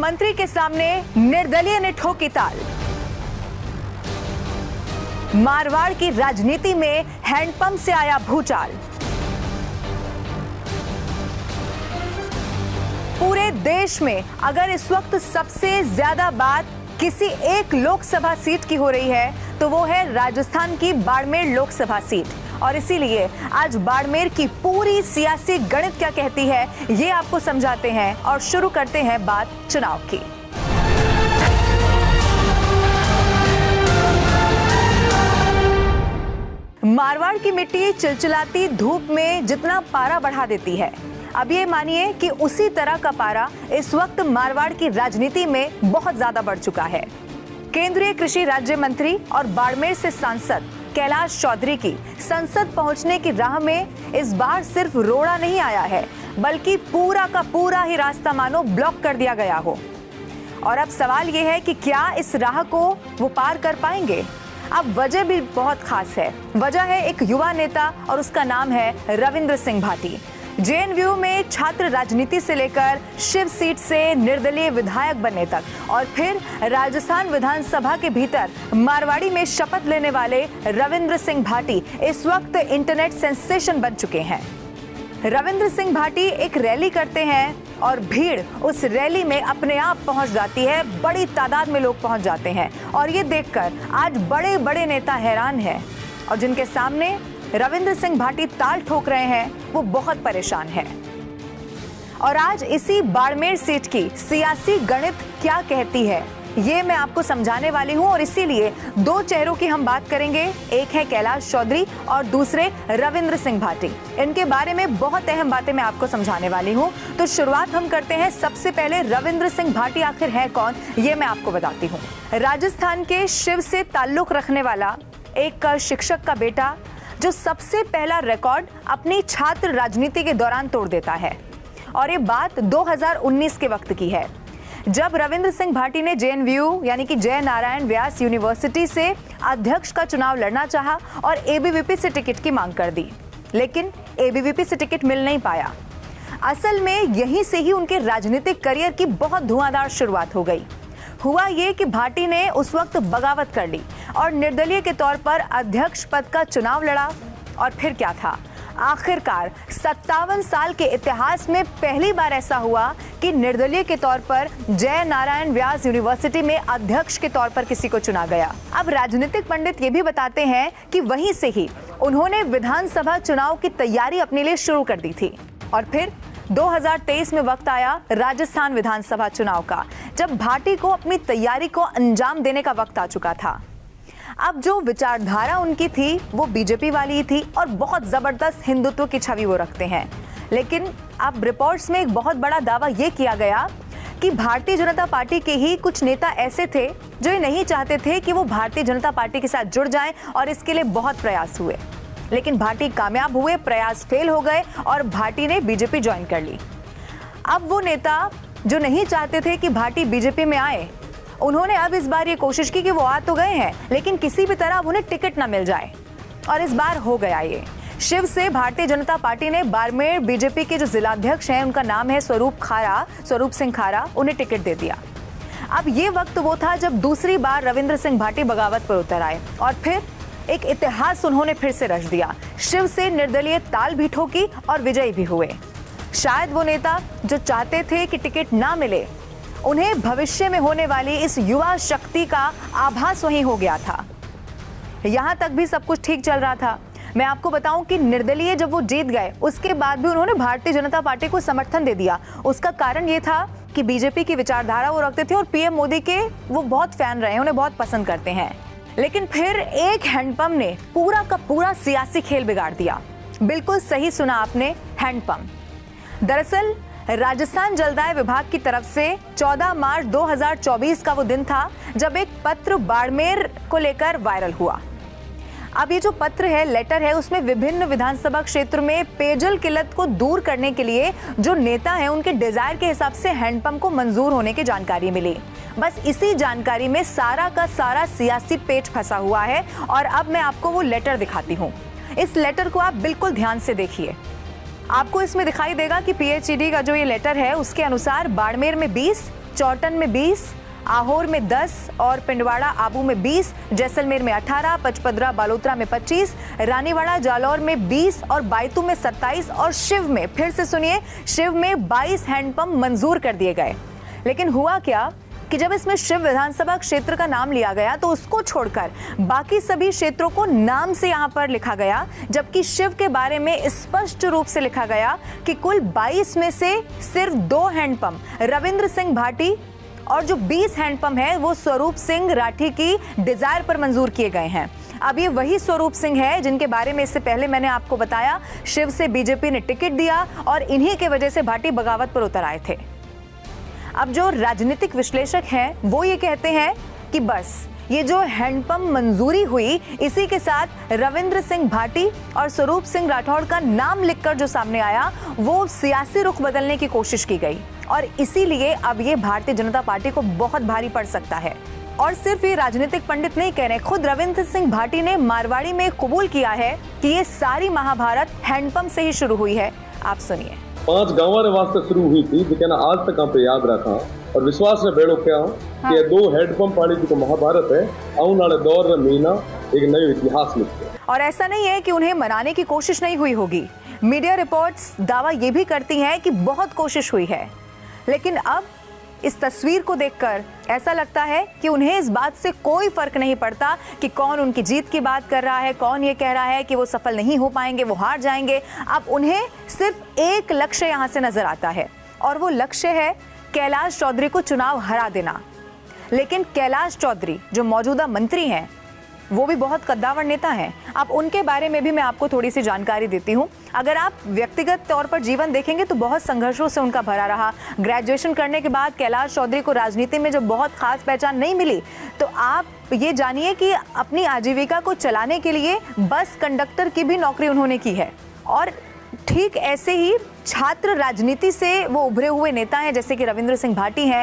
मंत्री के सामने निर्दलीय ने ठोकी ताल। मारवाड़ की राजनीति में हैंडपंप से आया भूचाल। पूरे देश में अगर इस वक्त सबसे ज्यादा बात किसी एक लोकसभा सीट की हो रही है तो वो है राजस्थान की बाड़मेर लोकसभा सीट। और इसीलिए आज बाड़मेर की पूरी सियासी गणित क्या कहती है ये आपको समझाते हैं और शुरू करते हैं बात चुनाव की। मारवाड़ की मिट्टी चिलचिलाती धूप में जितना पारा बढ़ा देती है, अब ये मानिए कि उसी तरह का पारा इस वक्त मारवाड़ की राजनीति में बहुत ज्यादा बढ़ चुका है। केंद्रीय कृषि राज्य मंत्री और बाड़मेर से सांसद कैलाश चौधरी की संसद पहुंचने की राह में इस बार सिर्फ रोड़ा नहीं आया है, बल्कि पूरा का पूरा ही रास्ता मानो ब्लॉक कर दिया गया हो। और अब सवाल ये है कि क्या इस राह को वो पार कर पाएंगे। अब वजह भी बहुत खास है। वजह है एक युवा नेता और उसका नाम है रविंद्र सिंह भाटी। जेएनयू में छात्र राजनीति से लेकर शिव सीट से निर्दलीय विधायक बनने तक और फिर राजस्थान विधानसभा के भीतर मारवाड़ी में शपथ लेने वाले रविंद्र सिंह भाटी इस वक्त इंटरनेट सेंसेशन बन चुके हैं। रविंद्र सिंह भाटी एक रैली करते हैं और भीड़ उस रैली में अपने आप पहुंच जाती है, बड़ी तादाद में लोग पहुंच जाते हैं और ये देखकर आज बड़े बड़े नेता हैरान हैं और जिनके सामने रविंद्र सिंह भाटी ताल ठोक रहे हैं वो बहुत परेशान है। और आज इसी बाड़मेर सीट की सियासी गणित क्या कहती है ये मैं आपको समझाने वाली हूं और इसीलिए दो चेहरों की हम बात करेंगे। एक है कैलाश चौधरी और दूसरे रविंद्र सिंह भाटी। इनके बारे में बहुत अहम बातें मैं आपको समझाने वाली हूं। तो शुरुआत हम करते हैं सबसे पहले रविंद्र सिंह भाटी आखिर है कौन ये मैं आपको बताती हूँ। राजस्थान के शिव से ताल्लुक रखने वाला एक शिक्षक का बेटा जो सबसे पहला रिकॉर्ड अपनी छात्र राजनीति के दौरान तोड़ देता है। और ये बात 2019 के वक्त की है जब रविंद्र सिंह भाटी ने जेएनयू यानी कि जय नारायण व्यास यूनिवर्सिटी से अध्यक्ष का चुनाव लड़ना चाहा और एबीवीपी से टिकट की मांग कर दी, लेकिन एबीवीपी से टिकट मिल नहीं पाया। असल में यहीं से ही उनके राजनीतिक करियर की बहुत धुआंधार शुरुआत हो गई। हुआ ये कि भाटी ने उस वक्त बगावत कर ली और निर्दलीय के तौर पर अध्यक्ष पद का चुनाव लड़ा। और फिर क्या था, आखिरकार 57 साल के इतिहास में पहली बार ऐसा हुआ कि निर्दलीय के तौर पर जय नारायण व्यास यूनिवर्सिटी में अध्यक्ष के तौर पर किसी को चुना गया। अब राजनीतिक पंडित ये भी बताते हैं कि वहीं से ही उन्होंने विधानसभा चुनाव की तैयारी अपने लिए शुरू कर दी थी। और फिर 2023 में वक्त आया राजस्थान विधानसभा चुनाव का, जब भाटी को अपनी तैयारी को अंजाम देने का वक्त आ चुका था। अब जो विचारधारा उनकी थी वो बीजेपी वाली थी और बहुत जबरदस्त हिंदुत्व की छवि वो रखते हैं। लेकिन अब रिपोर्ट्स में एक बहुत बड़ा दावा ये किया गया कि भारतीय जनता पार्टी के ही कुछ नेता ऐसे थे जो ये नहीं चाहते थे कि वो भारतीय जनता पार्टी के साथ जुड़ जाएं और इसके लिए बहुत प्रयास हुए, लेकिन भाटी कामयाब हुए, प्रयास फेल हो गए और भाटी ने बीजेपी ज्वाइन कर ली। अब वो नेता जो नहीं चाहते थे कि भाटी बीजेपी में आए, उन्होंने अब इस बार ये कोशिश की कि वो आ तो गए हैं लेकिन किसी भी तरह अब उन्हें टिकट ना मिल जाए। और इस बार हो गया ये। शिव से भारतीय जनता पार्टी ने बाड़मेर बीजेपी के जो जिलाध्यक्ष हैं, उनका नाम है स्वरूप सिंह खारा, उन्हें टिकट दे दिया। अब ये वक्त वो था जब दूसरी बार रविंद्र सिंह भाटी बगावत पर उतर आए और फिर एक इतिहास उन्होंने फिर से रच दिया। शिव से निर्दलीय ताल भी ठोकी और विजयी भी हुए। शायद वो नेता जो चाहते थे कि टिकट ना मिले, उन्हें भविष्य में होने वाली इस युवा शक्ति का आभास वहीं हो गया था। यहां तक भी सब कुछ ठीक चल रहा था। मैं आपको बताऊं कि निर्दलीय जब वो जीत गए उसके बाद भी उन्होंने भारतीय जनता पार्टी को समर्थन दे दिया। उसका कारण ये था कि बीजेपी की विचारधारा वो रखते थे और पीएम मोदी के वो बहुत फैन रहे, उन्हें बहुत पसंद करते हैं। लेकिन फिर एक हैंडपंप ने पूरा का पूरा सियासी खेल बिगाड़ दिया। बिल्कुल सही सुना आपने, हैंडपंप। दरअसल राजस्थान जलदाय विभाग की तरफ से 14 मार्च 2024 का वो दिन था जब एक पत्र बाड़मेर को लेकर वायरल हुआ। अब ये जो पत्र है, लेटर है, उसमें विभिन्न विधानसभा क्षेत्र में पेयजल किल्लत को दूर करने के लिए जो नेता हैं उनके डिजायर के हिसाब से हैंडपंप को मंजूर होने की जानकारी मिली। बस इसी जानकारी में सारा का सारा सियासी पेच फंसा हुआ है और अब मैं आपको वो लेटर दिखाती हूँ। इस लेटर को आप बिल्कुल ध्यान से देखिए। आपको इसमें दिखाई देगा कि पीएचईडी का जो ये लेटर है उसके अनुसार बाड़मेर में 20, चौटन में 20, आहोर में 10 और पिंडवाड़ा आबू में 20, जैसलमेर में 18, पचपदरा बालोतरा में 25, रानीवाड़ा जालौर में 20 और बायतू में 27 और शिव में, फिर से सुनिए, शिव में 22 हैंडपंप मंजूर कर दिए गए। लेकिन हुआ क्या कि जब इसमें शिव विधानसभा क्षेत्र का नाम लिया गया तो उसको छोड़कर बाकी सभी क्षेत्रों को नाम से यहां पर लिखा गया, जबकि शिव के बारे में स्पष्ट रूप से लिखा गया कि कुल 22 में से सिर्फ 2 हैंडपंप रविंद्र सिंह भाटी और जो 20 हैंडपंप है वो स्वरूप सिंह राठी की डिजायर पर मंजूर किए गए हैं। अब ये वही स्वरूप सिंह है जिनके बारे में इससे पहले मैंने आपको बताया शिव से बीजेपी ने टिकट दिया और इन्हीं के वजह से भाटी बगावत पर उतर आए थे। अब जो राजनीतिक विश्लेषक हैं वो ये कहते हैं कि बस ये जो हैंडपंप मंजूरी हुई इसी के साथ रविंद्र सिंह भाटी और स्वरूप सिंह राठौड़ का नाम लिखकर जो सामने आया वो सियासी रुख बदलने की कोशिश की गई और इसीलिए अब ये भारतीय जनता पार्टी को बहुत भारी पड़ सकता है। और सिर्फ ये राजनीतिक पंडित नहीं कह रहे, खुद रविंद्र सिंह भाटी ने मारवाड़ी में कबूल किया है कि ये सारी महाभारत हैंडपंप से ही शुरू हुई है। आप सुनिए। 5 गांव वास्ते शुरू हुई थी जो आज तक आप याद रखा और विश्वास ने बेड़ो क्या कि 2 हैंडपंप वाली जो महाभारत है आने वाले दौर में महीना एक नया इतिहास लिखते हैं। और ऐसा नहीं है कि उन्हें मनाने की कोशिश नहीं हुई होगी। मीडिया रिपोर्ट्स दावा ये भी करती हैं कि बहुत कोशिश हुई है, लेकिन अब इस तस्वीर को देखकर ऐसा लगता है कि उन्हें इस बात से कोई फर्क नहीं पड़ता कि कौन उनकी जीत की बात कर रहा है, कौन ये कह रहा है कि वो सफल नहीं हो पाएंगे, वो हार जाएंगे। अब उन्हें सिर्फ एक लक्ष्य यहां से नजर आता है और वो लक्ष्य है कैलाश चौधरी को चुनाव हरा देना। लेकिन कैलाश चौधरी जो मौजूदा मंत्री हैं वो भी बहुत कद्दावर नेता हैं। अब उनके बारे में भी मैं आपको थोड़ी सी जानकारी देती हूँ। अगर आप व्यक्तिगत तौर पर जीवन देखेंगे तो बहुत संघर्षों से उनका भरा रहा। ग्रेजुएशन करने के बाद कैलाश चौधरी को राजनीति में जो बहुत खास पहचान नहीं मिली, तो आप ये जानिए कि अपनी आजीविका को चलाने के लिए बस कंडक्टर की भी नौकरी उन्होंने की है। और ठीक ऐसे ही छात्र राजनीति से वो उभरे हुए नेता हैं जैसे कि रविंद्र सिंह भाटी हैं।